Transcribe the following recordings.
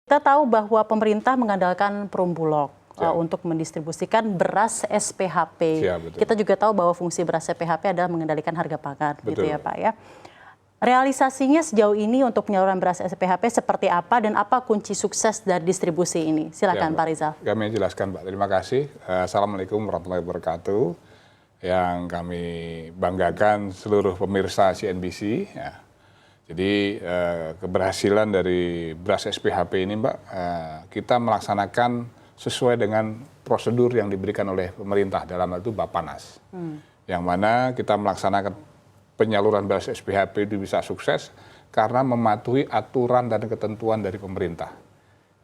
Kita tahu bahwa pemerintah mengandalkan Perumbulok untuk mendistribusikan beras SPHP. Kita juga tahu bahwa fungsi beras SPHP adalah mengendalikan harga pangan, gitu ya Pak ya. Realisasinya sejauh ini untuk penyaluran beras SPHP seperti apa dan apa kunci sukses dari distribusi ini? Silakan Pak Rizal. Kami jelaskan Pak, terima kasih. Assalamualaikum warahmatullahi wabarakatuh. Yang kami banggakan seluruh pemirsa CNBC. Ya. Jadi keberhasilan dari beras SPHP ini Mbak, kita melaksanakan sesuai dengan prosedur yang diberikan oleh pemerintah, dalam hal itu Bappenas. Yang mana kita melaksanakan penyaluran beras SPHP itu bisa sukses karena mematuhi aturan dan ketentuan dari pemerintah.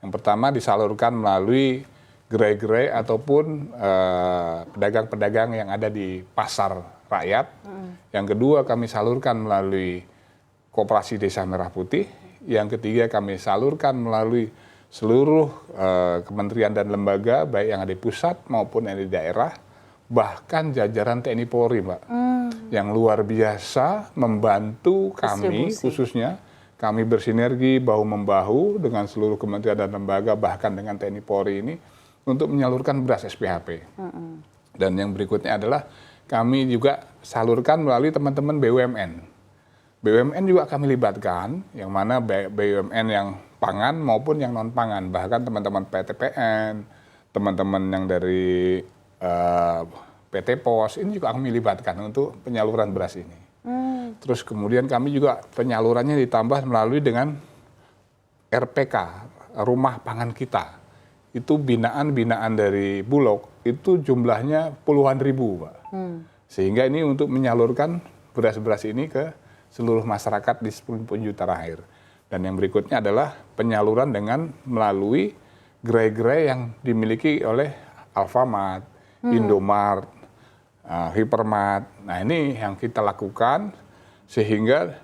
Yang pertama disalurkan melalui gerai-gerai ataupun pedagang-pedagang yang ada di pasar rakyat. Yang kedua kami salurkan melalui Koperasi Desa Merah Putih. Yang ketiga kami salurkan melalui seluruh kementerian dan lembaga, baik yang ada di pusat maupun yang di daerah, bahkan jajaran TNI Polri, Mbak, yang luar biasa membantu kami, khususnya kami bersinergi bahu-membahu dengan seluruh kementerian dan lembaga, bahkan dengan TNI Polri ini, untuk menyalurkan beras SPHP. Dan yang berikutnya adalah kami juga salurkan melalui teman-teman BUMN. BUMN juga kami libatkan, yang mana BUMN yang pangan maupun yang non-pangan. Bahkan teman-teman PTPN, teman-teman yang dari PT POS, ini juga kami libatkan untuk penyaluran beras ini. Terus kemudian kami juga penyalurannya ditambah melalui dengan RPK, Rumah Pangan Kita. Itu binaan-binaan dari Bulog, itu jumlahnya puluhan ribu, Pak. Sehingga ini untuk menyalurkan beras-beras ini ke seluruh masyarakat di 10 penjuru tanah air. Dan yang berikutnya adalah penyaluran dengan melalui gerai-gerai yang dimiliki oleh Alfamart, Indomart, Hypermart. Nah ini yang kita lakukan sehingga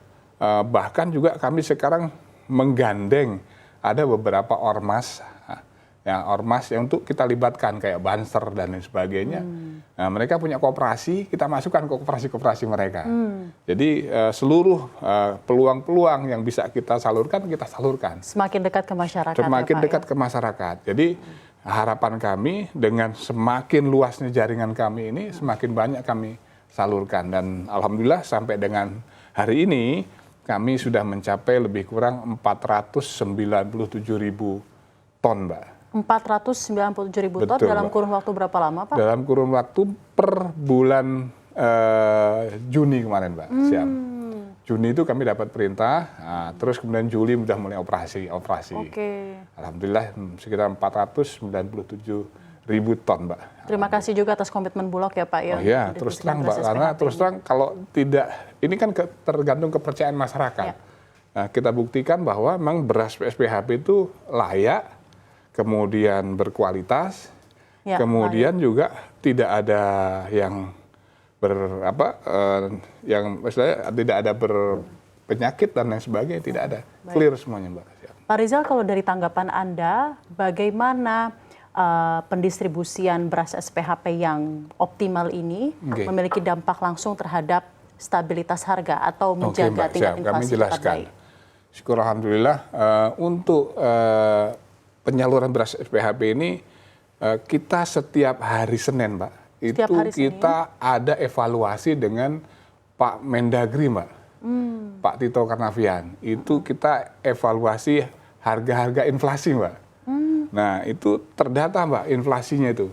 bahkan juga kami sekarang menggandeng ada beberapa ormas, yang untuk kita libatkan kayak Banser dan lain sebagainya. Nah, mereka punya koperasi, kita masukkan ke koperasi-koperasi mereka. Jadi seluruh peluang-peluang yang bisa kita salurkan, kita salurkan. Semakin dekat ke masyarakat. Semakin dekat ke masyarakat. Jadi harapan kami dengan semakin luasnya jaringan kami ini, semakin banyak kami salurkan. Dan alhamdulillah sampai dengan hari ini kami sudah mencapai lebih kurang 497.000 ton, Mbak. 497.000 ton dalam kurun waktu berapa lama, Pak? Dalam kurun waktu per bulan Juni kemarin, Pak. Siap. Juni itu kami dapat perintah, terus kemudian Juli sudah mulai operasi. Alhamdulillah sekitar 497.000 ton, Mbak. Terima kasih juga atas komitmen Bulog ya, Pak. Oh iya, terus terang, Mbak. Karena terus terang kalau tidak, ini kan tergantung kepercayaan masyarakat. Nah, kita buktikan bahwa memang beras SPHP itu layak, kemudian berkualitas, kemudian juga tidak ada yang yang misalnya tidak ada berpenyakit dan lain sebagainya, tidak ada. Clear semuanya, Mbak. Pak Rizal, kalau dari tanggapan Anda, bagaimana pendistribusian beras SPHP yang optimal ini memiliki dampak langsung terhadap stabilitas harga atau menjaga tingkat inflasi? Kami jelaskan. Syukur alhamdulillah untuk penyaluran beras SPHP ini kita setiap hari Senin, Mbak. Kita ada evaluasi dengan Pak Mendagri, Mbak. Pak Tito Karnavian. Itu kita evaluasi harga-harga inflasi, Mbak. Nah, itu terdata, Mbak, inflasinya itu.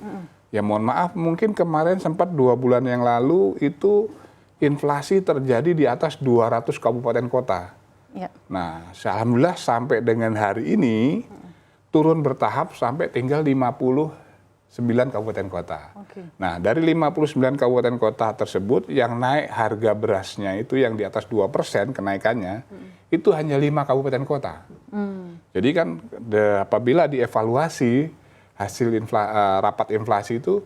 Ya mohon maaf, mungkin kemarin sempat 2 bulan yang lalu itu inflasi terjadi di atas 200 kabupaten kota. Nah, alhamdulillah sampai dengan hari ini turun bertahap sampai tinggal 59 kabupaten kota. Nah, dari 59 kabupaten kota tersebut yang naik harga berasnya itu yang di atas 2% kenaikannya, itu hanya 5 kabupaten kota. Jadi kan apabila dievaluasi hasil rapat inflasi itu,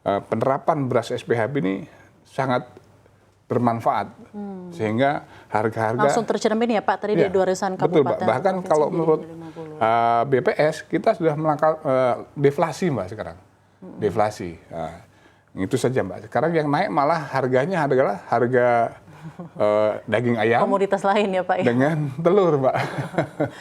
penerapan beras SPHP ini sangat bermanfaat. Sehingga harga-harga langsung tercermin ya Pak tadi di 200-an kabupaten. Betul, Pak. Bahkan kalau menurut BPS kita sudah melangkah deflasi, Mbak, sekarang. Deflasi. Itu saja, Mbak. Sekarang yang naik malah harganya adalah harga daging ayam. Komoditas lain ya Pak ya. Dengan telur, Pak.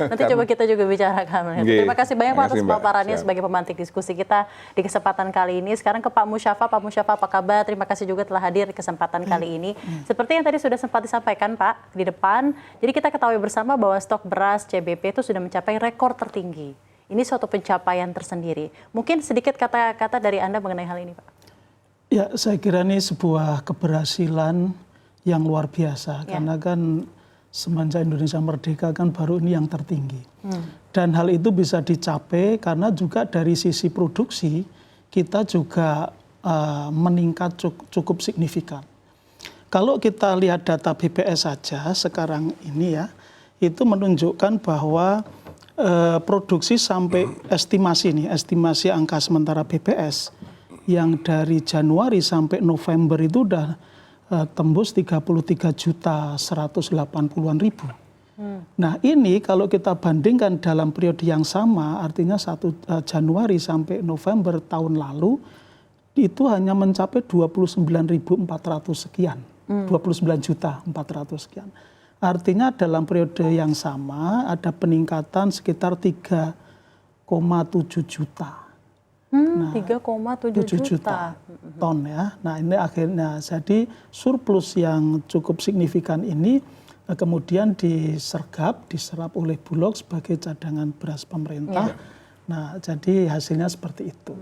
Nanti coba kita juga bicarakan. Terima kasih banyak Pak atas pemaparannya sebagai pemantik diskusi kita di kesempatan kali ini. Sekarang ke Pak Musyafa. Pak Musyafa apa kabar? Terima kasih juga telah hadir di kesempatan kali ini. Seperti yang tadi sudah sempat disampaikan Pak di depan, jadi kita ketahui bersama bahwa stok beras CBP itu sudah mencapai rekor tertinggi. Ini suatu pencapaian tersendiri. Mungkin sedikit kata-kata dari Anda mengenai hal ini Pak. Ya, saya kira ini sebuah keberhasilan yang luar biasa, karena kan semenjak Indonesia merdeka kan baru ini yang tertinggi. Dan hal itu bisa dicapai karena juga dari sisi produksi kita juga meningkat cukup signifikan. Kalau kita lihat data BPS saja sekarang ini ya, itu menunjukkan bahwa produksi sampai estimasi angka sementara BPS yang dari Januari sampai November itu udah tembus 33.180.000. Nah ini kalau kita bandingkan dalam periode yang sama, artinya 1 Januari sampai November tahun lalu, itu hanya mencapai 29.400 sekian, 29.400 sekian. Artinya dalam periode yang sama ada peningkatan sekitar 3,7 juta. 3,7 juta ton ya. Nah ini akhirnya jadi surplus yang cukup signifikan ini kemudian diserap oleh Bulog sebagai cadangan beras pemerintah. Nah jadi hasilnya seperti itu.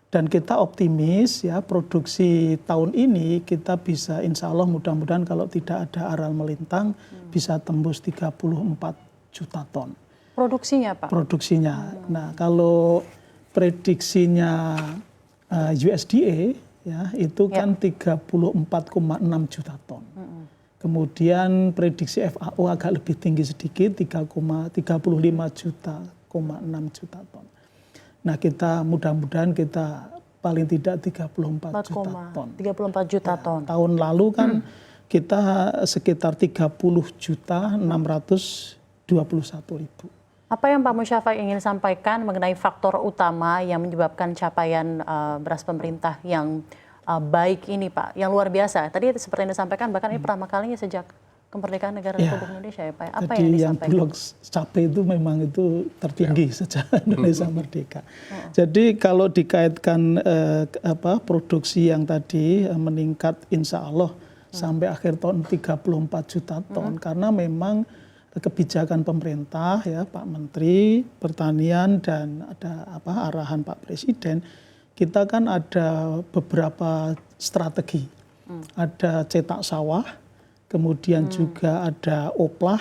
Dan kita optimis ya produksi tahun ini kita bisa insya Allah mudah-mudahan kalau tidak ada aral melintang bisa tembus 34 juta ton. Produksinya Pak? Produksinya. Nah kalau prediksinya USDA ya itu kan 34,6 juta ton. Kemudian prediksi FAO agak lebih tinggi sedikit 35,6 juta ton. Nah kita mudah-mudahan kita paling tidak 34 juta ton. 34 juta ton. Tahun lalu kan kita sekitar 30.621.000. Apa yang Pak Musyafa ingin sampaikan mengenai faktor utama yang menyebabkan capaian beras pemerintah yang baik ini Pak, yang luar biasa? Tadi seperti yang disampaikan, bahkan ini pertama kalinya sejak kemerdekaan negara Republik Indonesia ya Pak. Apa jadi yang disampaikan? Bulog capai itu memang itu tertinggi sejak Indonesia merdeka. Jadi kalau dikaitkan produksi yang tadi meningkat insya Allah sampai akhir tahun 34 juta ton, karena memang kebijakan pemerintah ya Pak Menteri Pertanian dan ada arahan Pak Presiden, kita kan ada beberapa strategi. Ada cetak sawah, kemudian juga ada oplah.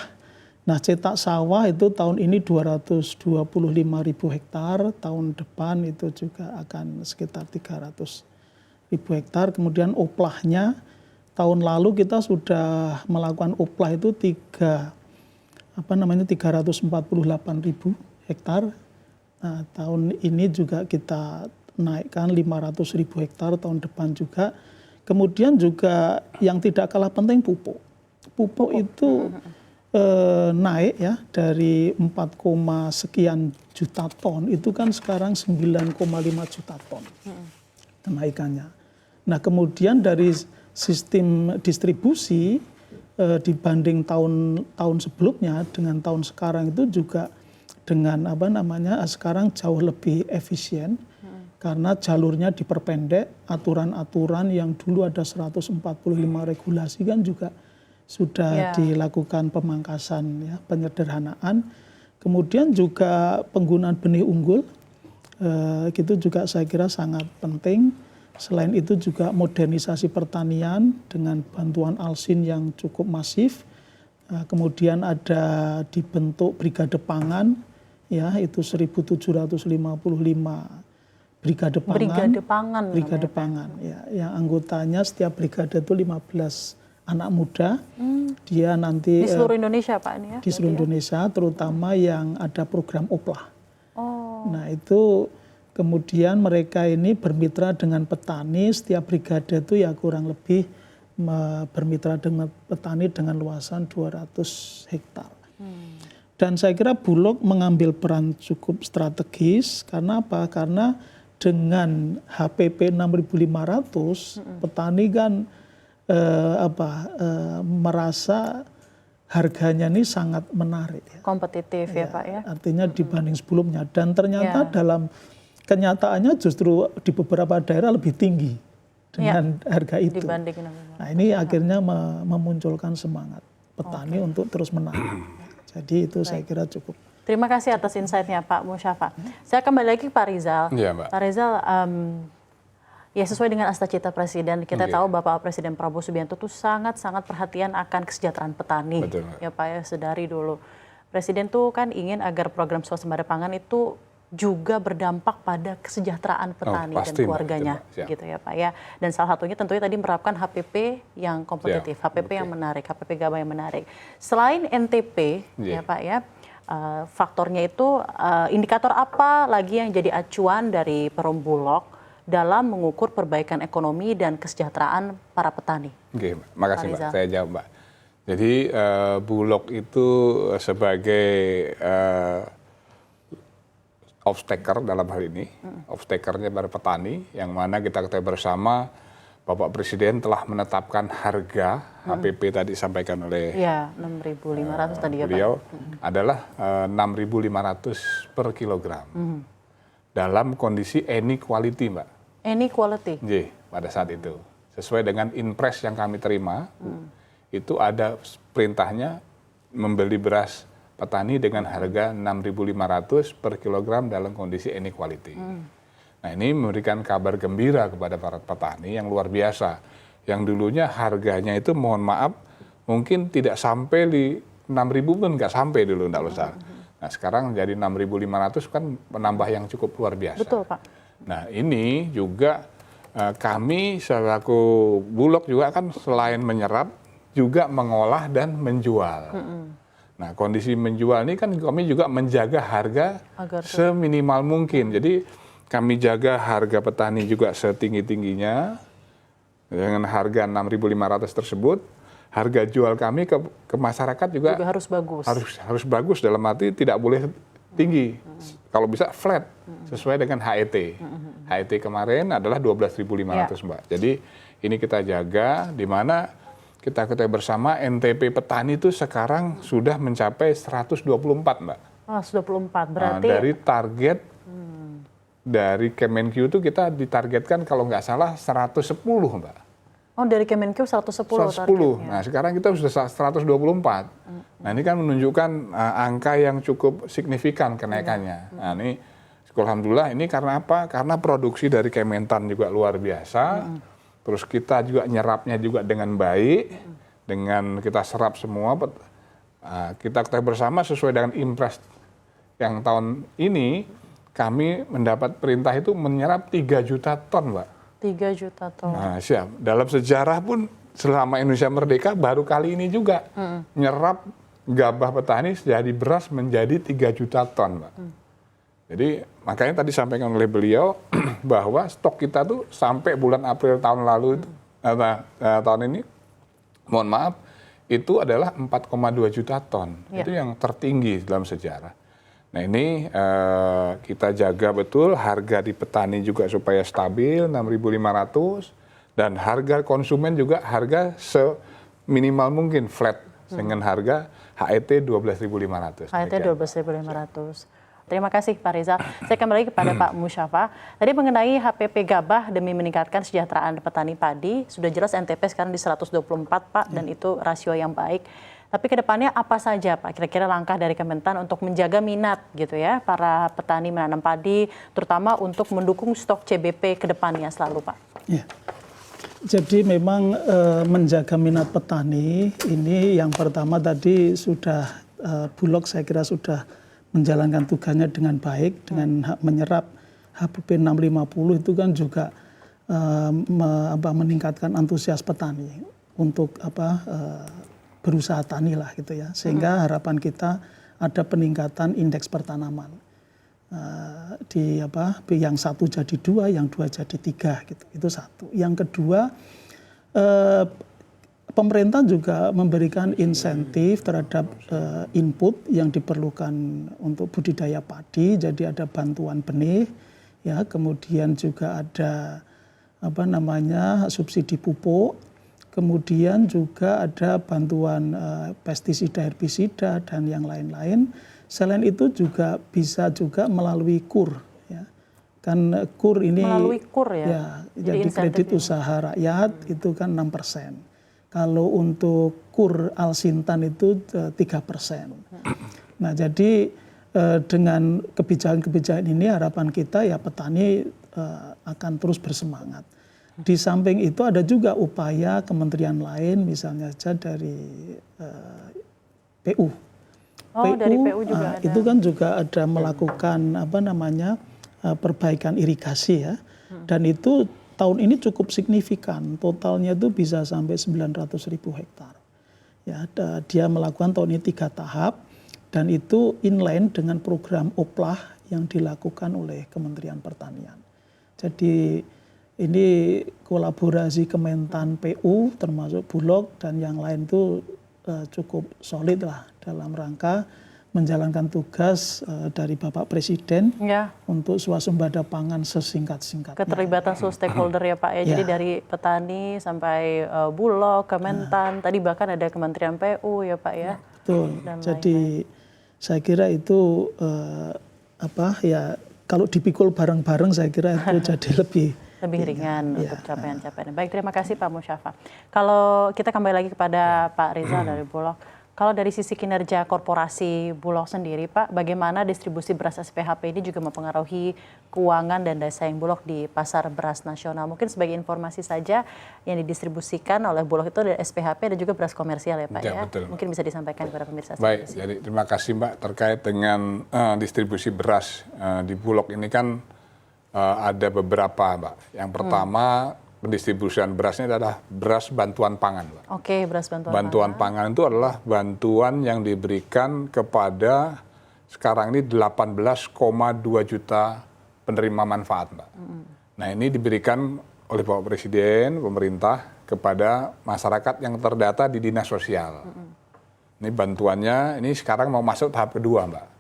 Nah cetak sawah itu tahun ini 225.000 hektar, tahun depan itu juga akan sekitar 300.000 hektar. Kemudian oplahnya tahun lalu kita sudah melakukan oplah itu 348.000 hektar. Nah, tahun ini juga kita naikkan 500.000 hektar, tahun depan juga. Kemudian juga yang tidak kalah penting pupuk. Pupuk itu naik ya dari 4, sekian juta ton itu kan sekarang 9,5 juta ton kenaikannya. Nah, kemudian dari sistem distribusi dibanding tahun sebelumnya dengan tahun sekarang itu juga dengan sekarang jauh lebih efisien karena jalurnya diperpendek, aturan-aturan yang dulu ada 145 regulasi kan juga sudah dilakukan pemangkasan ya, penyederhanaan. Kemudian juga penggunaan benih unggul itu juga saya kira sangat penting. Selain itu juga modernisasi pertanian dengan bantuan Alsin yang cukup masif. Kemudian ada dibentuk brigade pangan, ya itu 1.755 brigade pangan. Brigade pangan, ya, yang anggotanya setiap brigade itu 15 anak muda. Dia nanti di seluruh Indonesia Pak ini ya? Di seluruh Indonesia, terutama yang ada program oplah. Nah itu kemudian mereka ini bermitra dengan petani, setiap brigade itu ya kurang lebih bermitra dengan petani dengan luasan 200 hektar. Dan saya kira Bulog mengambil peran cukup strategis, karena apa? Karena dengan HPP 6.500, petani kan merasa harganya ini sangat menarik. Ya. Kompetitif ya Pak ya. Artinya dibanding sebelumnya. Dan ternyata dalam kenyataannya justru di beberapa daerah lebih tinggi dengan harga itu. Nah ini akhirnya memunculkan semangat petani untuk terus menanam. Jadi itu saya kira cukup. Terima kasih atas insight-nya Pak Musyafa. Saya kembali lagi ke Pak Rizal. Ya, Mbak. Pak Rizal, ya sesuai dengan cita-cita Presiden, kita tahu Bapak Presiden Prabowo Subianto itu sangat-sangat perhatian akan kesejahteraan petani. Betul, ya Pak ya, sedari dulu. Presiden tuh kan ingin agar program swasembada pangan itu juga berdampak pada kesejahteraan petani dan keluarganya, gitu ya Pak ya. Dan salah satunya tentunya tadi menerapkan HPP yang kompetitif, HPP yang menarik, HPP Gabah yang menarik. Selain NTP, ya Pak ya, faktornya itu indikator apa lagi yang jadi acuan dari Perum Bulog dalam mengukur perbaikan ekonomi dan kesejahteraan para petani? Oke, makasih Mbak. Saya jawab Mbak. Jadi Bulog itu sebagai off-taker dalam hal ini, off-takernya para petani, yang mana kita ketahui bersama Bapak Presiden telah menetapkan harga HPP tadi disampaikan oleh 6.500 tadi ya Pak. Beliau adalah 6.500 per kilogram dalam kondisi any quality Mbak. Any quality? Iya, pada saat itu. Sesuai dengan impres yang kami terima, itu ada perintahnya membeli beras petani dengan harga 6.500 per kilogram dalam kondisi any quality. Nah ini memberikan kabar gembira kepada para petani yang luar biasa. Yang dulunya harganya itu mohon maaf mungkin tidak sampai di 6.000 pun nggak sampai dulu nggak besar. Nah sekarang jadi 6.500 kan penambah yang cukup luar biasa. Betul Pak. Nah ini juga kami selaku Bulog juga kan selain menyerap juga mengolah dan menjual. Nah kondisi menjual ini kan kami juga menjaga harga seminimal mungkin. Jadi kami jaga harga petani juga setinggi-tingginya dengan harga 6.500 tersebut. Harga jual kami ke masyarakat juga harus bagus. Harus bagus dalam arti tidak boleh tinggi. Kalau bisa flat sesuai dengan HET. HET kemarin adalah 12.500 Mbak. Jadi ini kita jaga di mana kita ketahui bersama NTP petani itu sekarang sudah mencapai 124 Mbak. Oh, 124 berarti. Dari target dari Kemenq itu kita ditargetkan kalau nggak salah 110 Mbak. Oh dari Kemenq 110 targetnya. Nah sekarang kita sudah 124. Nah ini kan menunjukkan angka yang cukup signifikan kenaikannya. Nah ini alhamdulillah ini karena apa? Karena produksi dari Kementan juga luar biasa. Terus kita juga nyerapnya juga dengan baik, dengan kita serap semua. Kita ketahui bersama sesuai dengan impres yang tahun ini, kami mendapat perintah itu menyerap 3 juta ton, Mbak. 3 juta ton. Nah, siap. Dalam sejarah pun selama Indonesia merdeka baru kali ini juga nyerap gabah petani jadi beras menjadi 3 juta ton, Mbak. Jadi makanya tadi sampaikan oleh beliau bahwa stok kita tuh sampai bulan April tahun lalu itu, tahun ini, mohon maaf, itu adalah 4,2 juta ton. Itu yang tertinggi dalam sejarah. Nah ini kita jaga betul harga di petani juga supaya stabil 6.500 dan harga konsumen juga harga seminimal mungkin flat dengan harga HET 12.500. HET 12.500. Terima kasih Pak Rizal. Saya kembali kepada Pak Musyafa. Tadi mengenai HPP Gabah demi meningkatkan kesejahteraan petani padi, sudah jelas NTP sekarang di 124 Pak, dan itu rasio yang baik. Tapi kedepannya apa saja Pak kira-kira langkah dari Kementan untuk menjaga minat gitu ya para petani menanam padi, terutama untuk mendukung stok CBP kedepannya selalu Pak? Ya. Jadi memang menjaga minat petani ini yang pertama tadi sudah Bulog saya kira sudah menjalankan tugasnya dengan baik, dengan menyerap HPP 650 itu kan juga meningkatkan antusias petani untuk berusaha tani lah gitu ya, sehingga harapan kita ada peningkatan indeks pertanaman di yang 1 jadi 2, yang 2 jadi 3 gitu. Itu satu. Yang kedua, pemerintah juga memberikan insentif terhadap input yang diperlukan untuk budidaya padi, jadi ada bantuan benih, ya, kemudian juga ada subsidi pupuk, kemudian juga ada bantuan pestisida, herbisida, dan yang lain-lain. Selain itu juga bisa juga melalui KUR. Ya. Kan KUR ini melalui KUR ya? Jadi kredit usaha rakyat itu kan 6%. Kalau untuk KUR Alsintan itu 3%. Nah jadi dengan kebijakan-kebijakan ini harapan kita ya petani akan terus bersemangat. Di samping itu ada juga upaya kementerian lain, misalnya saja dari PU. Dari PU juga ada. Itu kan juga ada melakukan perbaikan irigasi ya. Dan itu tahun ini cukup signifikan. Totalnya itu bisa sampai 900.000 hektar. Ya, dia melakukan tahun ini 3 tahap. Dan itu inline dengan program OPLAH yang dilakukan oleh Kementerian Pertanian. Jadi ini kolaborasi Kementan PU termasuk Bulog dan yang lain itu cukup solid lah dalam rangka menjalankan tugas dari Bapak Presiden untuk swasembada pangan sesingkat-singkatnya. Keterlibatan seluruh stakeholder ya Pak ya. Jadi dari petani sampai Bulog, Kementan, tadi bahkan ada Kementerian PU ya Pak ya. Betul. Jadi saya kira itu kalau dipikul bareng-bareng saya kira itu jadi lebih ringan untuk capaian-capaian. Baik, terima kasih Pak Musyafa. Kalau kita kembali lagi kepada Pak Rizal dari Bulog, kalau dari sisi kinerja korporasi Bulog sendiri Pak, bagaimana distribusi beras SPHP ini juga mempengaruhi keuangan dan daya saing Bulog di pasar beras nasional? Mungkin sebagai informasi saja yang didistribusikan oleh Bulog itu ada SPHP dan juga beras komersial ya Pak ya? Betul. Mungkin bisa disampaikan kepada pemirsa. Baik, jadi terima kasih Mbak. Terkait dengan distribusi beras di Bulog ini kan ada beberapa Mbak. Yang pertama pendistribusian berasnya adalah beras bantuan pangan, Mbak. Oke, beras bantuan pangan. Bantuan pangan itu adalah bantuan yang diberikan kepada sekarang ini 18,2 juta penerima manfaat, Mbak. Nah, ini diberikan oleh Bapak Presiden, pemerintah kepada masyarakat yang terdata di dinas sosial. Ini bantuannya, ini sekarang mau masuk tahap kedua, Mbak.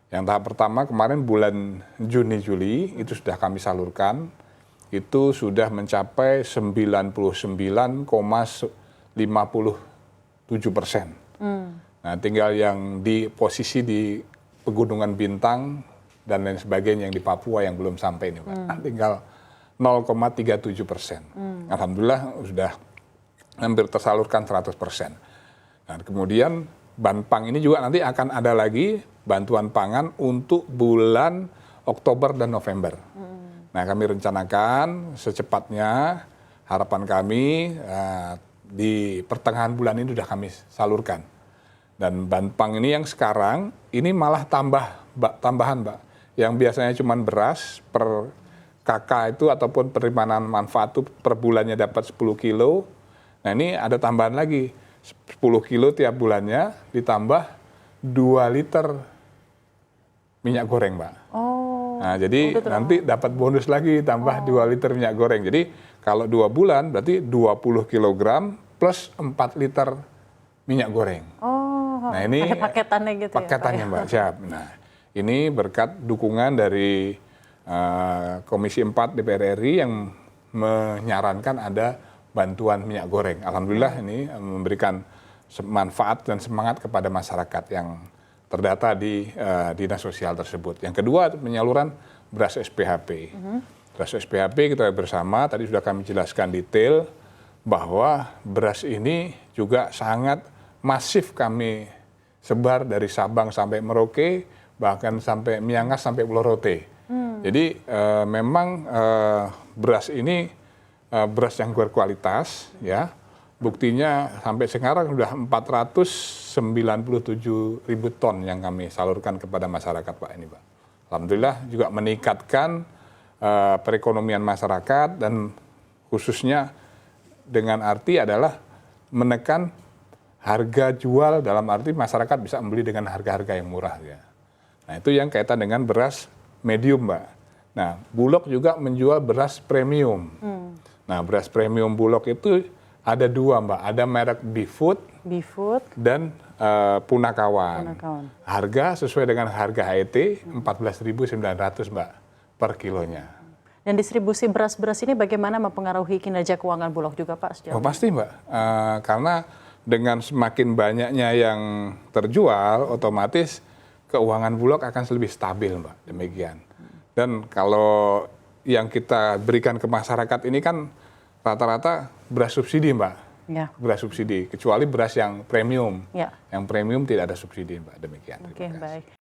Yang tahap pertama kemarin bulan Juni-Juli itu sudah kami salurkan. Itu sudah mencapai 99,57%. Nah, tinggal yang di posisi di Pegunungan Bintang dan lain sebagainya yang di Papua yang belum sampai ini, Pak. Tinggal 0,37%. Alhamdulillah sudah hampir tersalurkan 100%. Nah, kemudian Banpang ini juga nanti akan ada lagi bantuan pangan untuk bulan Oktober dan November. Nah, kami rencanakan secepatnya, harapan kami di pertengahan bulan ini sudah kami salurkan. Dan Banpang ini yang sekarang, ini malah tambahan Mbak. Yang biasanya cuma beras per KK itu ataupun penerimaan manfaat itu per bulannya dapat 10 kilo. Nah, ini ada tambahan lagi, 10 kilo tiap bulannya ditambah 2 liter minyak goreng Mbak. Nah, jadi nanti dapat bonus lagi tambah 2 liter minyak goreng. Jadi kalau 2 bulan berarti 20 kg plus 4 liter minyak goreng. Nah, ini ada paketannya gitu paketannya ya, Mbak, siap. Nah, ini berkat dukungan dari Komisi 4 DPR RI yang menyarankan ada bantuan minyak goreng. Alhamdulillah ini memberikan manfaat dan semangat kepada masyarakat yang terdata di dinas sosial tersebut. Yang kedua, penyaluran beras SPHP. Beras SPHP kita bersama, tadi sudah kami jelaskan detail, bahwa beras ini juga sangat masif kami sebar dari Sabang sampai Merauke, bahkan sampai Miangas sampai Pulau Rote. Jadi memang beras ini beras yang berkualitas, ya. Buktinya sampai sekarang sudah 497.000 ton yang kami salurkan kepada masyarakat Pak ini Pak. Alhamdulillah juga meningkatkan perekonomian masyarakat dan khususnya dengan arti adalah menekan harga jual dalam arti masyarakat bisa membeli dengan harga-harga yang murah ya. Nah itu yang kaitan dengan beras medium Mbak. Nah Bulog juga menjual beras premium. Nah beras premium Bulog itu ada 2 Mbak, ada merek Bifood dan Punakawan. Harga sesuai dengan harga HET 14.900 Mbak per kilonya. Dan distribusi beras-beras ini bagaimana mempengaruhi kinerja keuangan Bulog juga Pak? Oh, pasti Mbak, karena dengan semakin banyaknya yang terjual, otomatis keuangan Bulog akan lebih stabil Mbak, demikian. Dan kalau yang kita berikan ke masyarakat ini kan rata-rata beras subsidi Mbak, ya. Beras subsidi, kecuali beras yang premium. Ya. Yang premium tidak ada subsidi Mbak, demikian. Oke, baik.